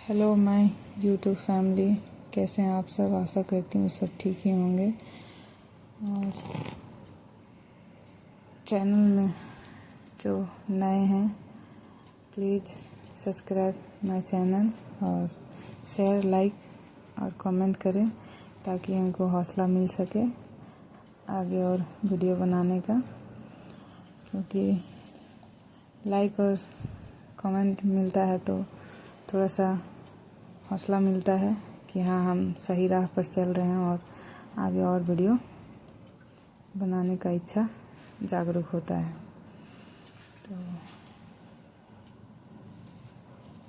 Hello my YouTube family, कैसे हैं आप सब। आशा करती हूँ सब ठीक ही होंगे। और चैनल में जो नए हैं प्लीज़ सब्सक्राइब माय चैनल और शेयर, लाइक और कमेंट करें ताकि हमको हौसला मिल सके आगे और वीडियो बनाने का। क्योंकि लाइक और कमेंट मिलता है तो थोड़ा सा हौसला मिलता है कि हाँ, हम सही राह पर चल रहे हैं और आगे और वीडियो बनाने का इच्छा जागरूक होता है।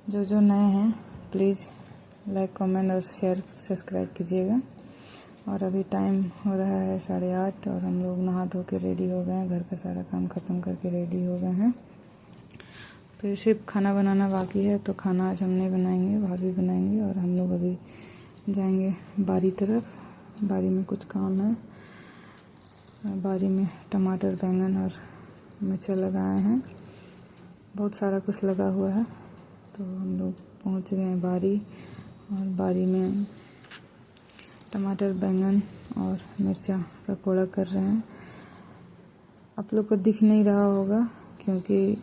तो जो नए हैं प्लीज़ लाइक, कमेंट और शेयर, सब्सक्राइब कीजिएगा। और अभी टाइम हो रहा है 8:30 और हम लोग नहा धो के रेडी हो गए हैं, घर का सारा काम ख़त्म करके रेडी हो गए हैं। फिर सिर्फ खाना बनाना बाकी है, तो खाना आज हम नहीं बनाएंगे, भाभी बनाएंगे। और हम लोग अभी जाएंगे बारी तरफ। बारी में कुछ काम है। बारी में टमाटर, बैंगन और मिर्चा लगाए हैं, बहुत सारा कुछ लगा हुआ है। तो हम लोग पहुंच गए हैं बारी, और बारी में टमाटर, बैंगन और मिर्चा का कोड़ा कर रहे हैं। आप लोग को दिख नहीं रहा होगा क्योंकि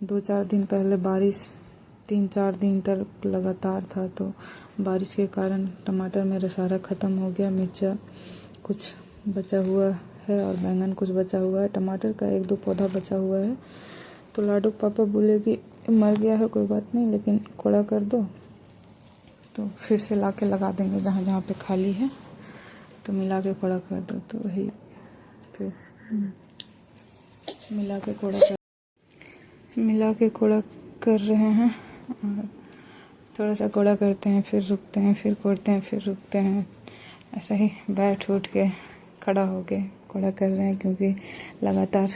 2-4 दिन पहले बारिश 3-4 दिन तक लगातार था, तो बारिश के कारण टमाटर मेरा सारा ख़त्म हो गया। मिर्चा कुछ बचा हुआ है और बैंगन कुछ बचा हुआ है। टमाटर का 1-2 पौधा बचा हुआ है। तो लाडू पापा बोले कि मर गया है, कोई बात नहीं, लेकिन कोड़ा कर दो तो फिर से ला के लगा देंगे। जहाँ जहाँ पे खाली है तो मिला के कोड़ा कर दो। तो वही फिर मिला के कोड़ा कर रहे हैं। और थोड़ा सा कोड़ा करते हैं, फिर रुकते हैं, फिर कोड़ते हैं, फिर रुकते हैं। ऐसा ही बैठ उठ के, खड़ा हो के कोड़ा कर रहे हैं, क्योंकि लगातार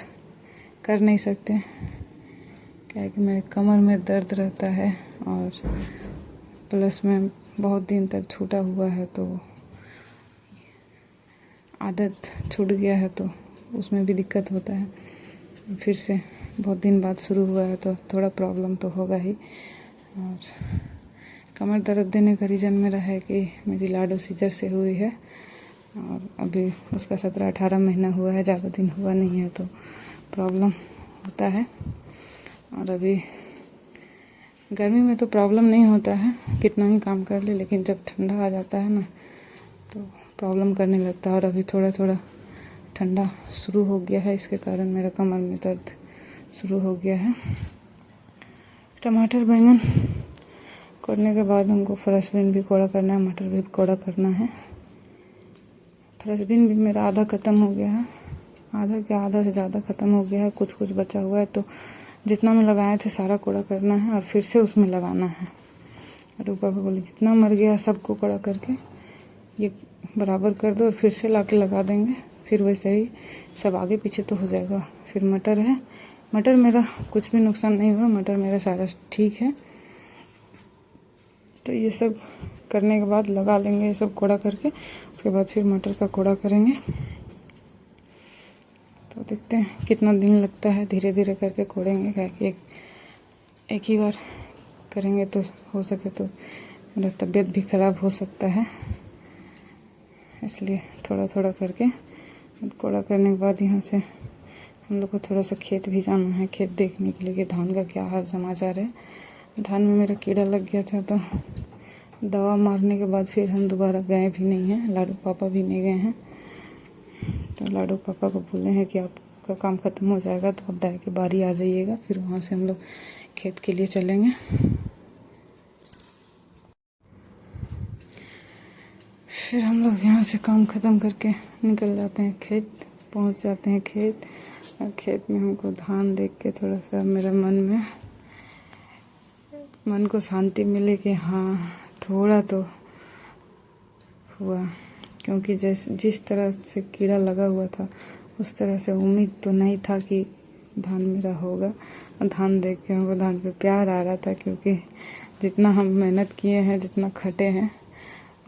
कर नहीं सकते। क्या है कि मेरे कमर में दर्द रहता है और प्लस में बहुत दिन तक छूटा हुआ है, तो आदत छूट गया है, तो उसमें भी दिक्कत होता है। फिर से बहुत दिन बाद शुरू हुआ है तो थोड़ा प्रॉब्लम तो होगा ही। और कमर दर्द देने का रीज़न मेरा है कि मेरी लाडो सीजर से हुई है और अभी उसका 17-18 महीना हुआ है, ज़्यादा दिन हुआ नहीं है, तो प्रॉब्लम होता है। और अभी गर्मी में तो प्रॉब्लम नहीं होता है, कितना ही काम कर ले, लेकिन जब ठंडा आ जाता है ना तो प्रॉब्लम करने लगता है। और अभी थोड़ा थोड़ा ठंडा शुरू हो गया है, इसके कारण मेरा कमर में दर्द शुरू हो गया है। टमाटर, बैंगन कोड़ने के बाद हमको फ्रेश बीन भी कोड़ा करना है, मटर भी कोड़ा करना है। फ्रेश बीन भी मेरा आधा ख़त्म हो गया है, आधा से ज़्यादा ख़त्म हो गया है। कुछ कुछ बचा हुआ है, तो जितना में लगाए थे सारा कोड़ा करना है और फिर से उसमें लगाना है। और पापा बोले जितना मर गया सबको कोड़ा करके ये बराबर कर दो और फिर से ला के लगा देंगे, फिर वैसे ही सब आगे पीछे तो हो जाएगा। फिर मटर है, मटर मेरा कुछ भी नुकसान नहीं हुआ, मटर मेरा सारा ठीक है। तो ये सब करने के बाद लगा लेंगे, ये सब कोड़ा करके, उसके बाद फिर मटर का कोड़ा करेंगे। तो देखते हैं कितना दिन लगता है, धीरे धीरे करके कोड़ेंगे। क्या कि एक ही बार करेंगे तो हो सके तो मेरा तबीयत भी ख़राब हो सकता है, इसलिए थोड़ा थोड़ा करके कोड़ा करने के बाद यहाँ से हम लोग को थोड़ा सा खेत भी जाना है, खेत देखने के लिए कि धान का क्या हाल समाचार है। धान में मेरा कीड़ा लग गया था, तो दवा मारने के बाद फिर हम दोबारा गए भी नहीं हैं, लाडू पापा भी नहीं गए हैं। तो लाडू पापा को बोले हैं कि आपका काम ख़त्म हो जाएगा तो आप डायरेक्ट बारी आ जाइएगा, फिर वहाँ से हम लोग खेत के लिए चलेंगे। फिर हम लोग यहाँ से काम ख़त्म करके निकल जाते हैं खेत, पहुँच जाते हैं खेत। और खेत में हमको धान देख के थोड़ा सा मेरा मन को शांति मिले कि हाँ थोड़ा तो हुआ। क्योंकि जिस तरह से कीड़ा लगा हुआ था उस तरह से उम्मीद तो नहीं था कि धान मेरा होगा। और धान देख के हमको धान पे प्यार आ रहा था, क्योंकि जितना हम मेहनत किए हैं, जितना खटे हैं,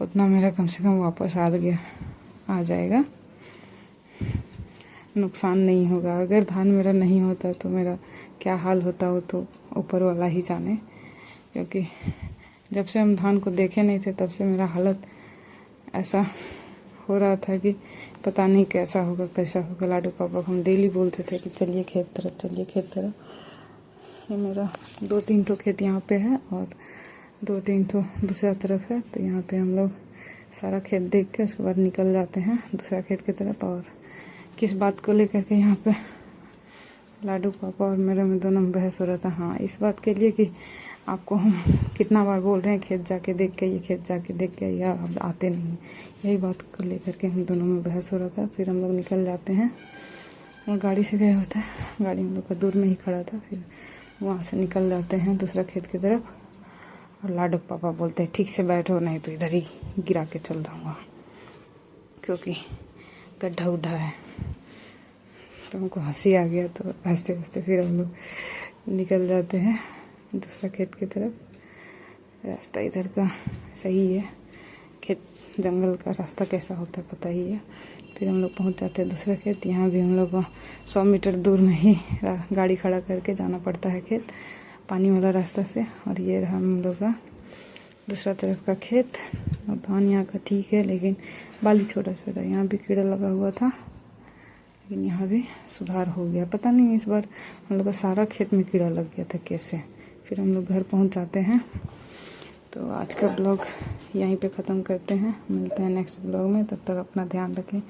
उतना मेरा कम से कम वापस आ जाएगा, नुकसान नहीं होगा। अगर धान मेरा नहीं होता तो मेरा क्या हाल होता, वो तो ऊपर वाला ही जाने। क्योंकि जब से हम धान को देखे नहीं थे तब से मेरा हालत ऐसा हो रहा था कि पता नहीं कैसा होगा कैसा होगा। लाडू पापा को हम डेली बोलते थे कि चलिए खेत तरफ, चलिए खेत तरफ। ये मेरा 2-3 ठो खेत यहाँ पे है और 2-3 ठो दूसरा तरफ है। तो यहाँ पे हम लोग सारा खेत देख के उसके बाद निकल जाते हैं दूसरा खेत की तरफ। और किस बात को लेकर के यहाँ पे लाडू पापा और मेरे में दोनों में बहस हो रहा था। हाँ, इस बात के लिए कि आपको हम कितना बार बोल रहे हैं खेत जाके देख के, ये खेत जाके देख के, या आप आते नहीं। यही बात को लेकर के हम दोनों में बहस हो रहा था। फिर हम लोग निकल जाते हैं और गाड़ी से गए होते हैं, गाड़ी हम लोग का दूर में ही खड़ा था। फिर वहाँ से निकल जाते हैं दूसरा खेत की तरफ। और लाडू पापा बोलते हैं ठीक से बैठो नहीं तो इधर ही गिरा के चल जाऊँगा, क्योंकि गड्ढा उड्ढा है। तो हमको हंसी आ गया, तो हंसते हंसते फिर हम लोग निकल जाते हैं दूसरा खेत की तरफ। रास्ता इधर का सही है, खेत जंगल का रास्ता कैसा होता है पता ही है। फिर हम लोग पहुंच जाते हैं दूसरा खेत। यहाँ भी हम लोग को 100 मीटर दूर में ही गाड़ी खड़ा करके जाना पड़ता है खेत, पानी वाला रास्ता से। और ये रहा हम लोग का दूसरा तरफ का खेत। और धान यहाँ का ठीक है, लेकिन बाली छोटा छोटा, यहाँ भी कीड़ा लगा हुआ था, लेकिन यहाँ भी सुधार हो गया। पता नहीं इस बार हम लोग का सारा खेत में कीड़ा लग गया था कैसे। फिर हम लोग घर पहुँच जाते हैं। तो आज का ब्लॉग यहीं पे ख़त्म करते हैं, मिलते हैं नेक्स्ट ब्लॉग में। तब तक अपना ध्यान रखें।